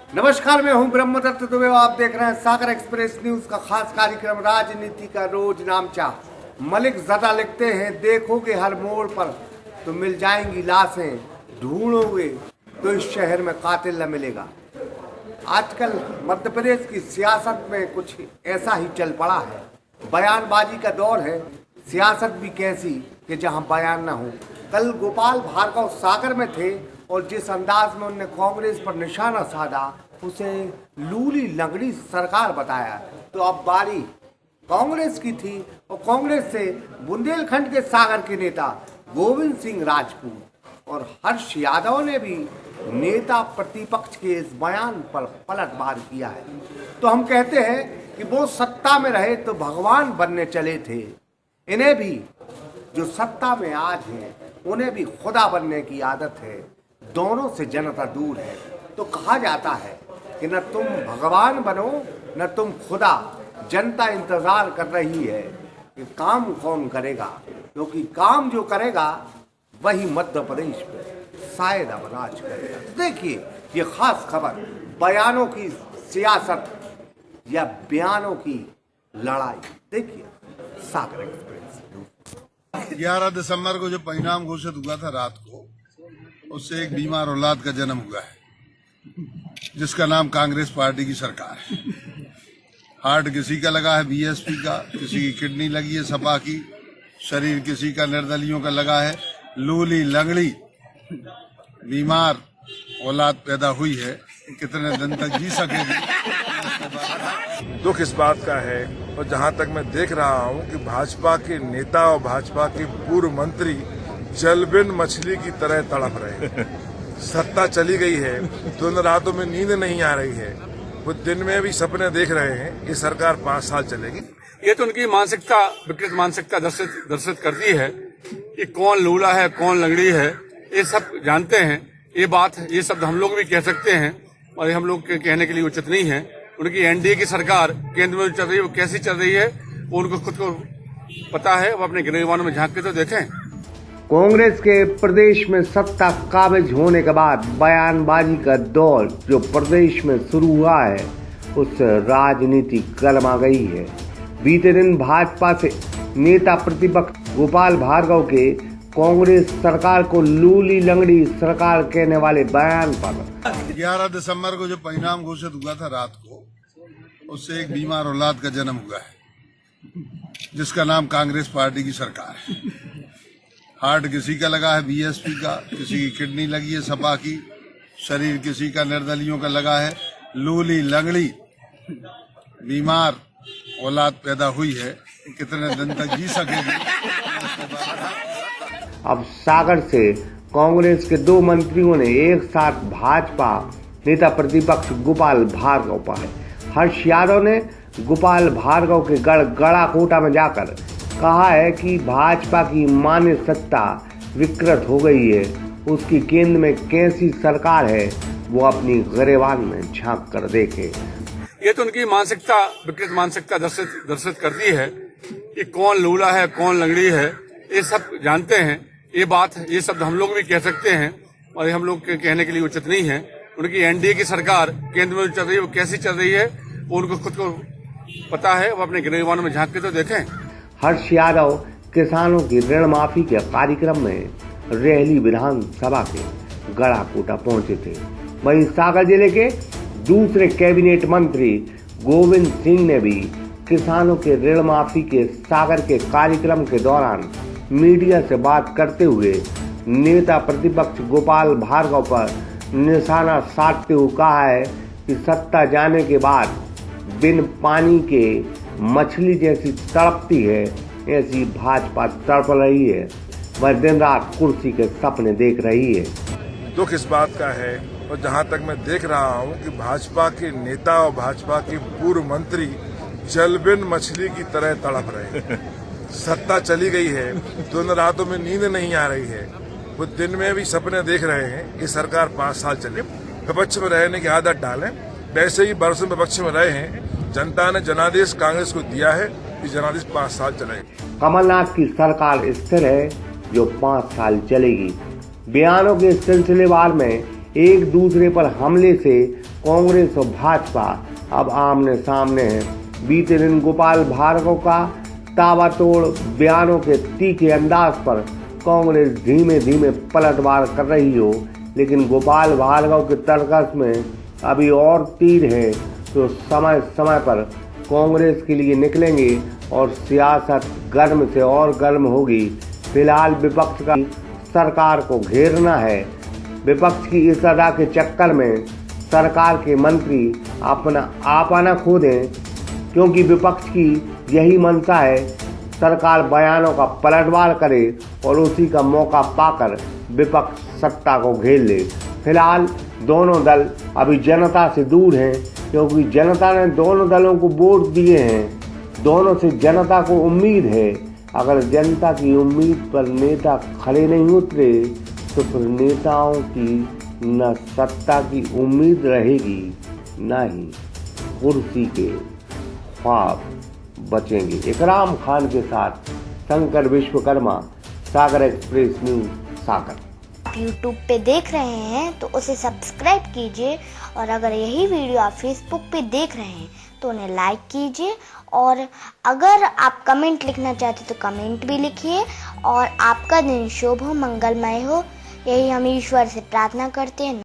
नमस्कार, मैं हूं ब्रह्मदत्त दुबे। आप देख रहे हैं सागर एक्सप्रेस न्यूज का खास कार्यक्रम राजनीति का रोज नामचा। मलिक ज़दा लिखते हैं, देखोगे हर मोड़ पर तो मिल जाएंगी लाशें, ढूंढोगे तो इस शहर में कातिल न मिलेगा। आजकल मध्य प्रदेश की सियासत में कुछ ऐसा ही चल पड़ा है। बयानबाजी का दौर है, सियासत भी कैसी कि जहां बयान न हो। कल गोपाल भार्गव सागर में थे और जिस अंदाज में उन्होंने कांग्रेस पर निशाना साधा उसे लूली लंगड़ी सरकार बताया। तो अब बारी कांग्रेस की थी और कांग्रेस से बुंदेलखंड के सागर के नेता गोविंद सिंह राजपूत और हर्ष यादव ने भी नेता प्रतिपक्ष के इस बयान पर पलटवार किया है। तो हम कहते हैं कि वो सत्ता में रहे तो भगवान बनने चले थे, इन्हें भी जो सत्ता में आज हैं उन्हें भी खुदा बनने की आदत है। दोनों से जनता दूर है। तो कहा जाता है कि न तुम भगवान बनो न तुम खुदा। जनता इंतजार कर रही है कि काम कौन करेगा, क्योंकि काम जो करेगा वही मध्य प्रदेश में शायद अब राज करेगा। देखिए ये खास खबर, बयानों की सियासत या बयानों की लड़ाई। देखिए सागर एक्सप्रेस। 11 दिसंबर को जो परिणाम घोषित हुआ था रात को, उससे एक बीमार औलाद का जन्म हुआ है जिसका नाम कांग्रेस पार्टी की सरकार है। हार्ट किसी का लगा है बीएसपी का, किसी की किडनी लगी है सपा की, शरीर किसी का निर्दलियों का लगा है। लूली लंगड़ी बीमार औलाद पैदा हुई है, कितने दिन तक जी सकेगी। दुख इस बात का है, और जहां तक मैं देख रहा हूं कि भाजपा के नेता और भाजपा के पूर्व मंत्री जलबिन मछली की तरह तड़प रहे हैं। सत्ता चली गई है तो उन रातों में नींद नहीं आ रही है, वो दिन में भी सपने देख रहे हैं। ये सरकार 5 साल चलेगी। ये तो उनकी मानसिकता, विकृत मानसिकता दर्शित करती है कि कौन लूला है कौन लंगड़ी है, ये सब जानते हैं। ये शब्द हम लोग भी कह सकते हैं और हम लोग कहने के लिए उचित नहीं है। उनकी एनडीए की सरकार केंद्र में चल रही है, वो कैसी चल रही है वो उनको खुद को पता है। वो अपने गिरवानों में झांक के तो देखें। कांग्रेस के प्रदेश में सत्ता काबिज होने के बाद बयानबाजी का दौर जो प्रदेश में शुरू हुआ है उस राजनीति गर्मा गई है। बीते दिन भाजपा से नेता प्रतिपक्ष गोपाल भार्गव के कांग्रेस सरकार को लूली लंगड़ी सरकार कहने वाले बयान पर 11 दिसंबर को जो परिणाम घोषित हुआ था रात को, उससे एक बीमार औलाद का जन्म हुआ है जिसका नाम कांग्रेस पार्टी की सरकार है। हार्ट किसी का लगा है बीएसपी का, किसी की किडनी लगी है सपा की, शरीर किसी का निर्दलियों का लगा है। लूली लंगड़ी बीमार औलाद पैदा हुई है, कितने दिन तक जी सकेगी। अब सागर से कांग्रेस के 2 मंत्रियों ने एक साथ भाजपा नेता प्रतिपक्ष गोपाल भार्गव पर हर्ष यादव ने गोपाल भार्गव के गढ़ गड़ाकोटा में जाकर कहा है कि भाजपा की मान्य सत्ता विकृत हो गई है, उसकी केंद्र में कैसी सरकार है वो अपनी गरेबान में झांक कर देखे। ये तो उनकी मानसिकता, विकृत मानसिकता दर्शित करती है कि कौन लूला है कौन लंगड़ी है, ये सब जानते हैं। ये शब्द हम लोग भी कह सकते हैं और हम लोग कहने के लिए उचित नहीं है। उनकी एनडीए की सरकार केंद्र में चल रही है, वो कैसी चल रही है वो उनको खुद को पता है। वो अपने गिरवानों में झांक के तो देखें। हर्ष यादव किसानों की ऋण माफी के कार्यक्रम में रेहली विधानसभा के गड़ाकोटा पहुंचे थे। वहीं सागर जिले के दूसरे कैबिनेट मंत्री गोविंद सिंह ने भी किसानों के ऋण माफी के सागर के कार्यक्रम के दौरान मीडिया से बात करते हुए नेता प्रतिपक्ष गोपाल भार्गव पर निशाना साधते हुए कहा है कि सत्ता जाने के बाद बिन पानी के मछली जैसी तड़पती है, ऐसी भाजपा तड़प रही है। वह दिन रात कुर्सी के सपने देख रही है। दुख इस बात का है, और जहां तक मैं देख रहा हूं कि भाजपा के नेता और भाजपा के पूर्व मंत्री जलबिन मछली की तरह तड़प रहे हैं। सत्ता चली गई है तो उन रातों में नींद नहीं आ रही है, वो दिन में भी सपने देख रहे हैं। ये सरकार 5 साल चले। विपक्ष में रहने की आदत डालें, वैसे ही बरसों विपक्ष में रहे हैं। जनता ने जनादेश कांग्रेस को दिया है कि जनादेश 5 साल चलेगा। कमलनाथ की सरकार स्थिर है जो 5 साल चलेगी। बयानों के सिलसिलेवार में एक दूसरे पर हमले से कांग्रेस और भाजपा अब आमने सामने हैं। बीते दिन गोपाल भार्गव का ताबड़तोड़ बयानों के तीखे अंदाज पर कांग्रेस धीमे धीमे पलटवार कर रही हो, लेकिन गोपाल भार्गव के तर्कस में अभी और तीर है तो समय समय पर कांग्रेस के लिए निकलेंगे और सियासत गर्म से और गर्म होगी। फिलहाल विपक्ष का सरकार को घेरना है। विपक्ष की इस अदा के चक्कर में सरकार के मंत्री अपना आपना खो दें, क्योंकि विपक्ष की यही मंशा है सरकार बयानों का पलटवार करे और उसी का मौका पाकर विपक्ष सत्ता को घेर ले। फिलहाल दोनों दल अभी जनता से दूर हैं, क्योंकि जनता ने दोनों दलों को वोट दिए हैं। दोनों से जनता को उम्मीद है। अगर जनता की उम्मीद पर नेता खड़े नहीं उतरे तो फिर नेताओं की न सत्ता की उम्मीद रहेगी, न ही कुर्सी के ख्वाब बचेंगे। इकराम खान के साथ शंकर विश्वकर्मा, सागर एक्सप्रेस न्यूज, सागर। यूट्यूब पे देख रहे हैं तो उसे सब्सक्राइब कीजिए, और अगर यही वीडियो आप फेसबुक पे देख रहे हैं तो उन्हें लाइक कीजिए, और अगर आप कमेंट लिखना चाहते तो कमेंट भी लिखिए। और आपका दिन शुभ हो, मंगलमय हो, यही हम ईश्वर से प्रार्थना करते हैं।